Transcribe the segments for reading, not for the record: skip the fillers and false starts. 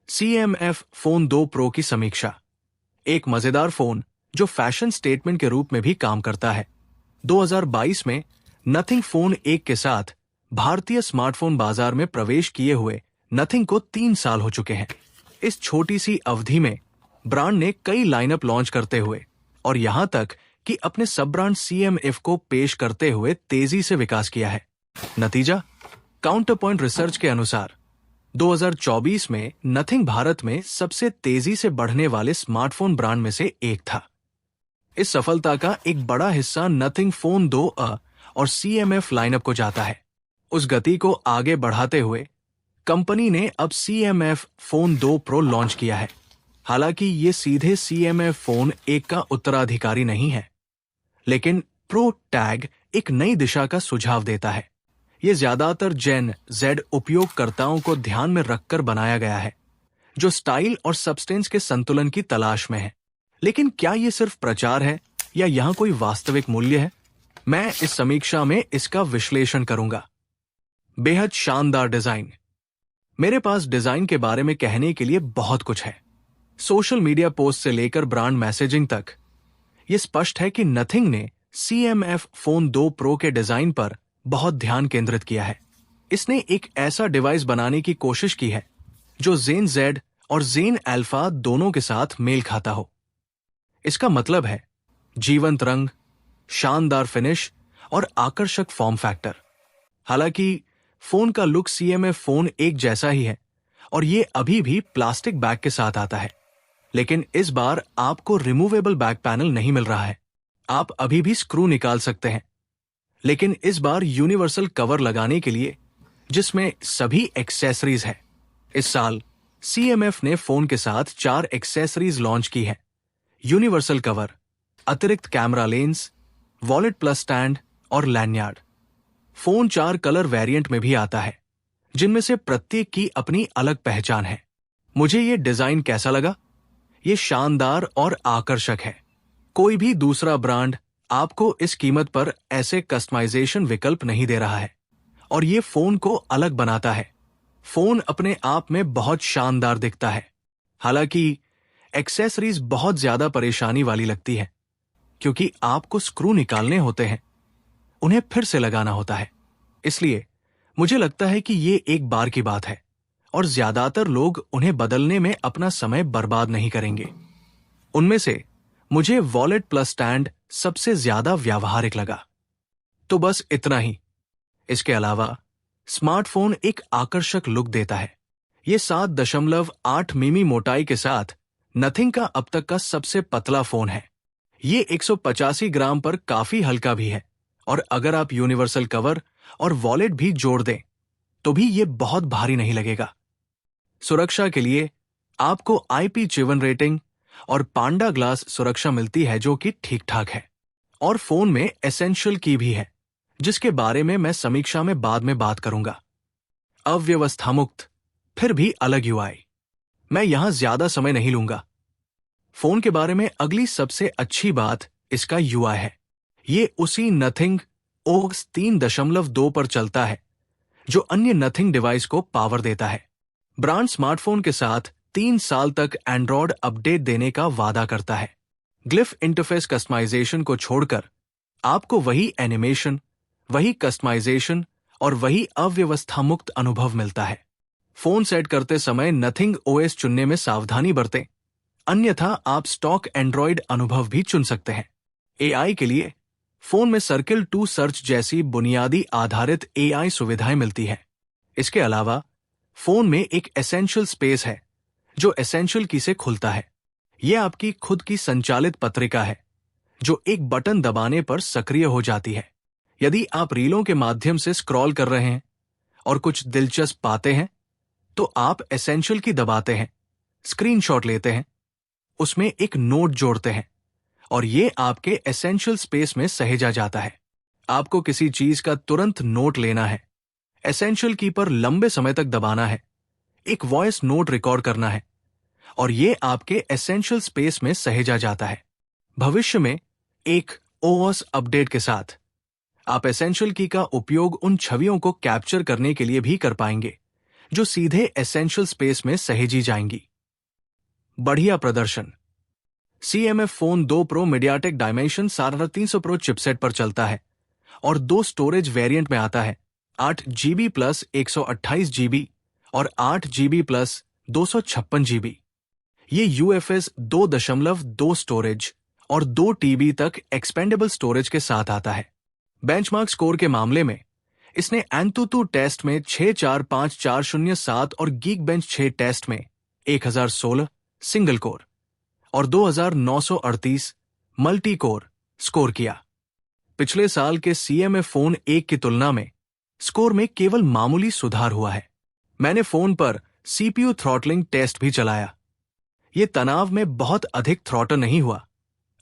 CMF phone 2 pro की समीक्षा। एक मजेदार फोन जो फैशन स्टेटमेंट के रूप में भी काम करता है। 2022 में नथिंग फोन 1 के साथ भारतीय स्मार्टफोन बाजार में प्रवेश किए हुए नथिंग को 3 साल हो चुके हैं। इस छोटी सी अवधि में ब्रांड ने कई लाइनअप लॉन्च करते हुए और यहां तक कि अपने सब ब्रांड CMF को पेश करते हुए तेजी से विकास किया है। नतीजा, काउंटरपॉइंट रिसर्च के अनुसार 2024 में नथिंग भारत में सबसे तेजी से बढ़ने वाले स्मार्टफोन ब्रांड में से एक था। इस सफलता का एक बड़ा हिस्सा नथिंग फोन 2 और CMF लाइनअप को जाता है। उस गति को आगे बढ़ाते हुए कंपनी ने अब CMF फोन 2 प्रो लॉन्च किया है। हालांकि ये सीधे CMF फोन 1 का उत्तराधिकारी नहीं है, लेकिन प्रो टैग एक नई दिशा का सुझाव देता है। ये ज्यादातर जेन Z उपयोगकर्ताओं को ध्यान में रखकर बनाया गया है, जो स्टाइल और सब्सटेंस के संतुलन की तलाश में है। लेकिन क्या ये सिर्फ प्रचार है या यहाँ कोई वास्तविक मूल्य है? मैं इस समीक्षा में इसका विश्लेषण करूंगा। बेहद शानदार डिजाइन। मेरे पास डिजाइन के बारे में कहने के लिए बहुत कुछ है। सोशल मीडिया पोस्ट से लेकर ब्रांड मैसेजिंग तक, यह स्पष्ट है कि नथिंग ने CMF फोन 2 प्रो के डिजाइन पर बहुत ध्यान केंद्रित किया है। इसने एक ऐसा डिवाइस बनाने की कोशिश की है जो जेन Z और जेन अल्फा दोनों के साथ मेल खाता हो। इसका मतलब है जीवंत रंग, शानदार फिनिश और आकर्षक फॉर्म फैक्टर। हालांकि फोन का लुक CMF फोन 1 जैसा ही है और ये अभी भी प्लास्टिक बैग के साथ आता है, लेकिन इस बार आपको रिमूवेबल बैक पैनल नहीं मिल रहा है। आप अभी भी स्क्रू निकाल सकते हैं, लेकिन इस बार यूनिवर्सल कवर लगाने के लिए जिसमें सभी एक्सेसरीज है। इस साल CMF ने फोन के साथ 4 एक्सेसरीज लॉन्च की है: यूनिवर्सल कवर, अतिरिक्त camera lens, wallet plus stand और लैन्यार्ड। फोन 4 कलर वेरिएंट में भी आता है, जिनमें से प्रत्येक की अपनी अलग पहचान है। मुझे ये डिजाइन कैसा लगा? ये शानदार और आकर्षक है। कोई भी दूसरा ब्रांड आपको इस कीमत पर ऐसे कस्टमाइजेशन विकल्प नहीं दे रहा है और ये फोन को अलग बनाता है। फोन अपने आप में बहुत शानदार दिखता है। हालांकि एक्सेसरीज बहुत ज्यादा परेशानी वाली लगती है, क्योंकि आपको स्क्रू निकालने होते हैं, उन्हें फिर से लगाना होता है। इसलिए मुझे लगता है कि ये एक बार की बात है और ज्यादातर लोग उन्हें बदलने में अपना समय बर्बाद नहीं करेंगे। उनमें से मुझे वॉलेट प्लस स्टैंड सबसे ज्यादा व्यावहारिक लगा। तो बस इतना ही। इसके अलावा स्मार्टफोन एक आकर्षक लुक देता है। ये 7.8 मिमी मोटाई के साथ नथिंग का अब तक का सबसे पतला फोन है। ये 185 ग्राम पर काफी हल्का भी है और अगर आप यूनिवर्सल कवर और वॉलेट भी जोड़ दें तो भी ये बहुत भारी नहीं लगेगा। सुरक्षा के लिए आपको IP7 रेटिंग और पांडा ग्लास सुरक्षा मिलती है, जो कि ठीक ठाक है। और फोन में एसेंशियल की भी है, जिसके बारे में मैं समीक्षा में बाद में बात करूंगा। अव्यवस्था मुक्त, फिर भी अलग UI। मैं यहां ज्यादा समय नहीं लूंगा। फोन के बारे में अगली सबसे अच्छी बात इसका UI है। ये उसी नथिंग OS 3.2 पर चलता है जो अन्य नथिंग डिवाइस को पावर देता है। ब्रांड स्मार्टफोन के साथ 3 साल तक एंड्रॉयड अपडेट देने का वादा करता है। ग्लिफ इंटरफेस कस्टमाइजेशन को छोड़कर आपको वही एनिमेशन, वही कस्टमाइजेशन और वही अव्यवस्था मुक्त अनुभव मिलता है। फोन सेट करते समय नथिंग OS चुनने में सावधानी बरतें, अन्यथा आप स्टॉक एंड्रॉयड अनुभव भी चुन सकते हैं। AI के लिए फोन में सर्किल टू सर्च जैसी बुनियादी आधारित AI सुविधाएं मिलती है। इसके अलावा फोन में एक एसेंशियल स्पेस है जो एसेंशियल की से खुलता है। यह आपकी खुद की संचालित पत्रिका है जो एक बटन दबाने पर सक्रिय हो जाती है। यदि आप रीलों के माध्यम से स्क्रॉल कर रहे हैं और कुछ दिलचस्प पाते हैं तो आप एसेंशियल की दबाते हैं, स्क्रीनशॉट लेते हैं, उसमें एक नोट जोड़ते हैं और ये आपके एसेंशियल स्पेस में सहेजा जाता है। आपको किसी चीज का तुरंत नोट लेना है, एसेंशियल की पर लंबे समय तक दबाना है, एक वॉइस नोट रिकॉर्ड करना है और ये आपके एसेंशियल स्पेस में सहेजा जाता है। भविष्य में एक OS अपडेट के साथ आप एसेंशियल की का उपयोग उन छवियों को कैप्चर करने के लिए भी कर पाएंगे जो सीधे एसेंशियल स्पेस में सहेजी जाएंगी। बढ़िया प्रदर्शन। CMF phone 2 Pro MediaTek dimension 350 Pro chipset पर चलता है और 2 स्टोरेज वेरिएंट में आता है, 8GB प्लस 128GB और 8GB प्लस 256GB। ये UFS 2.2 स्टोरेज और 2 TB तक एक्सपेंडेबल स्टोरेज के साथ आता है। बेंचमार्क स्कोर के मामले में इसने एंतुतु टेस्ट में 645407 और गीकबेंच 6 टेस्ट में 1016 सिंगल कोर और 2938 मल्टी कोर स्कोर किया। पिछले साल के CMF फोन 1 की तुलना में स्कोर में केवल मामूली सुधार हुआ है। मैंने फोन पर CPU थ्रॉटलिंग टेस्ट भी चलाया। ये तनाव में बहुत अधिक थ्रॉटल नहीं हुआ।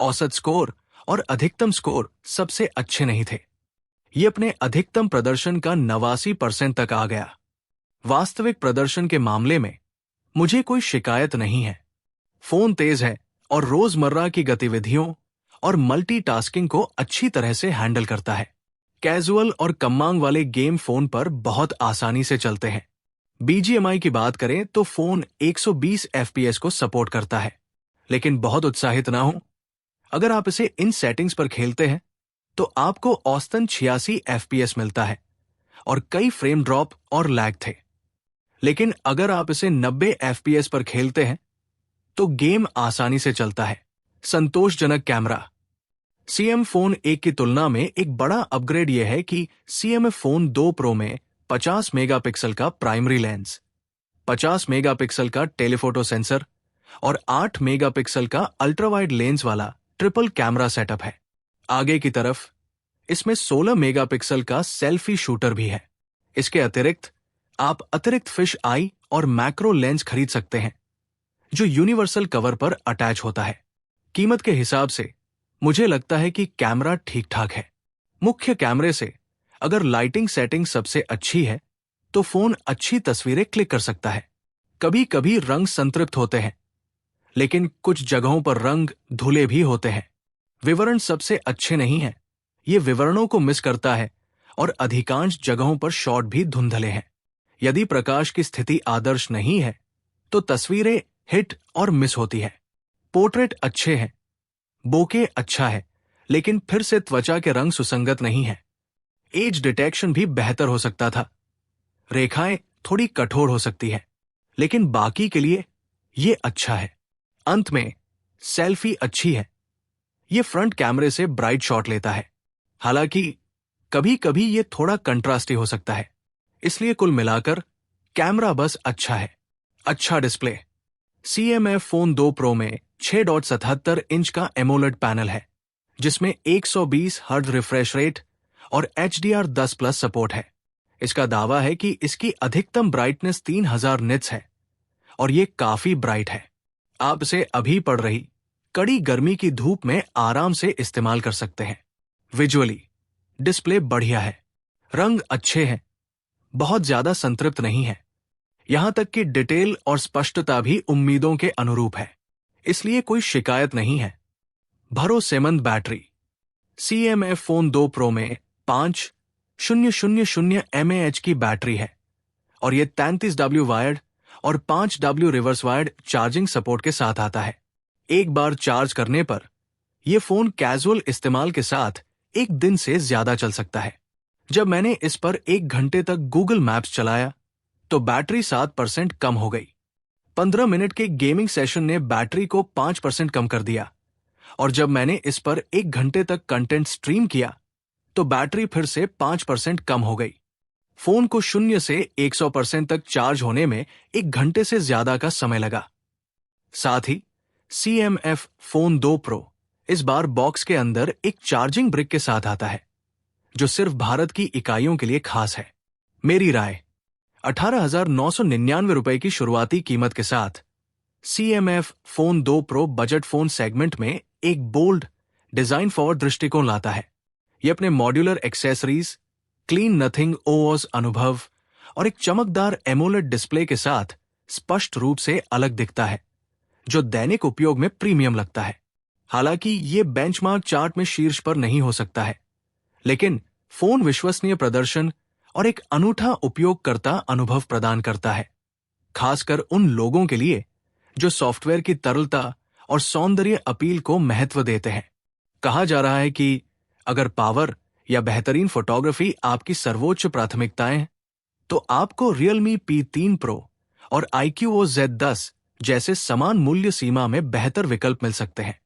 औसत स्कोर और अधिकतम स्कोर सबसे अच्छे नहीं थे। ये अपने अधिकतम प्रदर्शन का 89% तक आ गया। वास्तविक प्रदर्शन के मामले में मुझे कोई शिकायत नहीं है। फोन तेज है और रोजमर्रा की गतिविधियों और मल्टीटास्किंग को अच्छी तरह से हैंडल करता है। कैजुअल और कम मांग वाले गेम फोन पर बहुत आसानी से चलते हैं। BGMI की बात करें तो फोन 120 FPS को सपोर्ट करता है, लेकिन बहुत उत्साहित ना हो। अगर आप इसे इन सेटिंग्स पर खेलते हैं तो आपको औसतन 86 FPS मिलता है और कई फ्रेम ड्रॉप और लैग थे। लेकिन अगर आप इसे 90 FPS पर खेलते हैं तो गेम आसानी से चलता है। संतोषजनक कैमरा। CM फोन 1 की तुलना में एक बड़ा अपग्रेड यह है कि CMF फोन 2 Pro में 50 मेगापिक्सल का प्राइमरी लेंस, 50 मेगापिक्सल का टेलीफोटो सेंसर और 8 मेगापिक्सल का अल्ट्रावाइड लेंस वाला ट्रिपल कैमरा सेटअप है। आगे की तरफ इसमें 16 मेगापिक्सल का सेल्फी शूटर भी है। इसके अतिरिक्त आप अतिरिक्त फिश आई और मैक्रो लेंस खरीद सकते हैं, जो यूनिवर्सल कवर पर अटैच होता है। कीमत के हिसाब से मुझे लगता है कि कैमरा ठीक ठाक है। मुख्य कैमरे से अगर लाइटिंग सेटिंग सबसे अच्छी है तो फोन अच्छी तस्वीरें क्लिक कर सकता है। कभी कभी रंग संतृप्त होते हैं, लेकिन कुछ जगहों पर रंग धुले भी होते हैं। विवरण सबसे अच्छे नहीं हैं। ये विवरणों को मिस करता है और अधिकांश जगहों पर शॉट भी धुंधले हैं। यदि प्रकाश की स्थिति आदर्श नहीं है तो तस्वीरें हिट और मिस होती है। पोर्ट्रेट अच्छे हैं, बोके अच्छा है, लेकिन फिर से त्वचा के रंग सुसंगत नहीं है। एज डिटेक्शन भी बेहतर हो सकता था। रेखाएं थोड़ी कठोर हो सकती है, लेकिन बाकी के लिए ये अच्छा है। अंत में सेल्फी अच्छी है। ये फ्रंट कैमरे से ब्राइट शॉट लेता है, हालांकि कभी कभी ये थोड़ा कंट्रास्टी हो सकता है। इसलिए कुल मिलाकर कैमरा बस अच्छा है। अच्छा डिस्प्ले। CMF फोन 2 Pro में 6.77 इंच का एमोलेड पैनल है, जिसमें 120 हर्ट्ज रिफ्रेश रेट और HDR10 प्लस सपोर्ट है। इसका दावा है कि इसकी अधिकतम ब्राइटनेस 3000 निट्स है और ये काफी ब्राइट है। आप इसे अभी पड़ रही कड़ी गर्मी की धूप में आराम से इस्तेमाल कर सकते हैं। विजुअली डिस्प्ले बढ़िया है, रंग अच्छे हैं, बहुत ज्यादा संतृप्त नहीं है। यहां तक कि डिटेल और स्पष्टता भी उम्मीदों के अनुरूप है, इसलिए कोई शिकायत नहीं है। भरोसेमंद बैटरी। CMF फोन 2 Pro में 5000 mAh की बैटरी है और यह 33W वायर्ड और 5W reverse wired charging support के साथ आता है। एक बार चार्ज करने पर यह फोन कैजुअल इस्तेमाल के साथ एक दिन से ज्यादा चल सकता है। जब मैंने इस पर 1 घंटे तक गूगल मैप्स चलाया तो बैटरी 7% कम हो गई। 15 मिनट के गेमिंग सेशन ने बैटरी को 5% कम कर दिया और जब मैंने इस पर 1 घंटे तक कंटेंट स्ट्रीम किया तो बैटरी फिर से 5% कम हो गई। फोन को 0 से 100% तक चार्ज होने में 1 घंटे से ज्यादा का समय लगा। साथ ही CMF फोन 2 Pro इस बार बॉक्स के अंदर एक चार्जिंग ब्रिक के साथ आता है, जो सिर्फ भारत की इकाइयों के लिए खास है। मेरी राय, 18,999 रुपए की शुरुआती कीमत के साथ CMF phone 2 Pro budget phone segment में एक बोल्ड, डिजाइन फॉरवर्ड दृष्टिकोण लाता है। यह अपने modular accessories, clean nothing OS अनुभव और एक चमकदार एमोलेड डिस्प्ले के साथ स्पष्ट रूप से अलग दिखता है, जो दैनिक उपयोग में प्रीमियम लगता है। हालांकि ये बेंचमार्क चार्ट में शीर्ष पर नहीं हो सकता है, लेकिन फोन विश्वसनीय प्रदर्शन और एक अनूठा उपयोगकर्ता अनुभव प्रदान करता है, खासकर उन लोगों के लिए जो सॉफ्टवेयर की तरलता और सौंदर्य अपील को महत्व देते हैं। कहा जा रहा है कि अगर पावर या बेहतरीन फोटोग्राफी आपकी सर्वोच्च प्राथमिकताएं हैं, तो आपको Realme P3 Pro और iQOO Z10 जैसे समान मूल्य सीमा में बेहतर विकल्प मिल सकते हैं।